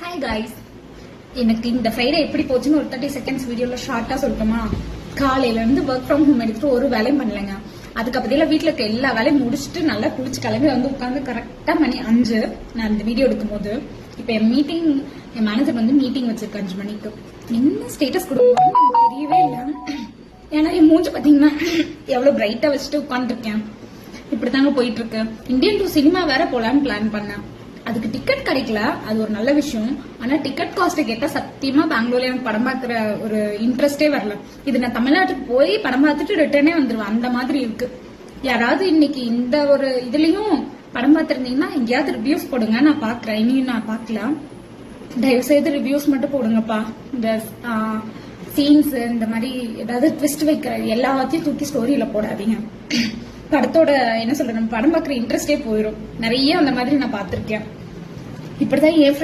Hi guys, எனக்கு இந்த Friday எப்படி போச்சுன்னு ஒரு 30 செகண்ட்ஸ் வீடியோல ஷார்ட்டா சொல்லட்டுமா? காலையில இருந்து ஒர்க் ஃப்ரம் ஹோம் எடுத்துட்டு ஒரு வேலையும் பண்ணலைங்க. அதுக்கப்புறம் வீட்டுல இருக்க எல்லா வேலையும் முடிச்சுட்டு நல்லா குளிச்சு கிளம்பி வந்து உட்காந்து கரெக்டா மணி 5 நான் இந்த வீடியோ எடுக்கும் போது. இப்ப என் மேனேஜர் வந்து மீட்டிங் வச்சிருக்கேன் 5 மணிக்கு. என்ன ஸ்டேட்டஸ் கொடுக்கணும்னு தெரியவே இல்லை. ஏன்னா என் மூஞ்சி பாத்தீங்கன்னா எவ்வளவு பிரைட்டா வச்சுட்டு உட்காந்துருக்கேன். இப்படித்தாங்க போயிட்டு இருக்கு. இந்தியன் டூ சினிமா வேற போலான்னு பிளான் பண்ணேன். அதுக்கு டிக்கெட் கிடைக்கல, அது ஒரு நல்ல விஷயம். ஆனா டிக்கெட் காஸ்ட் கேட்டா சத்தியமா பெங்களூர்ல எனக்கு படம் பார்க்கிற ஒரு இன்ட்ரெஸ்டே வரல. இது நான் தமிழ்நாட்டுக்கு போய் படம் பார்த்துட்டு ரிட்டர்னே வந்துருவேன், அந்த மாதிரி இருக்கு. யாராவது இன்னைக்கு இந்த ஒரு இதுலயும் படம் பார்த்திருந்தீங்கன்னா எங்கேயாவது ரிவ்யூஸ் போடுங்க, நான் பாக்குறேன். இனியும் நான் பாக்கலாம். தயவு செய்து ரிவ்யூஸ் மட்டும் போடுங்கப்பா. இந்த சீன்ஸ் இந்த மாதிரி ஏதாவது ட்விஸ்ட் வைக்கிற எல்லாத்தையும் தூக்கி ஸ்டோரியில போடாதீங்க. படத்தோட என்ன சொல்ற, நம்ம படம் பார்க்குற இன்ட்ரெஸ்டே போயிடும். நிறைய அந்த மாதிரி நான் பார்த்திருக்கேன். இப்படிதான் என்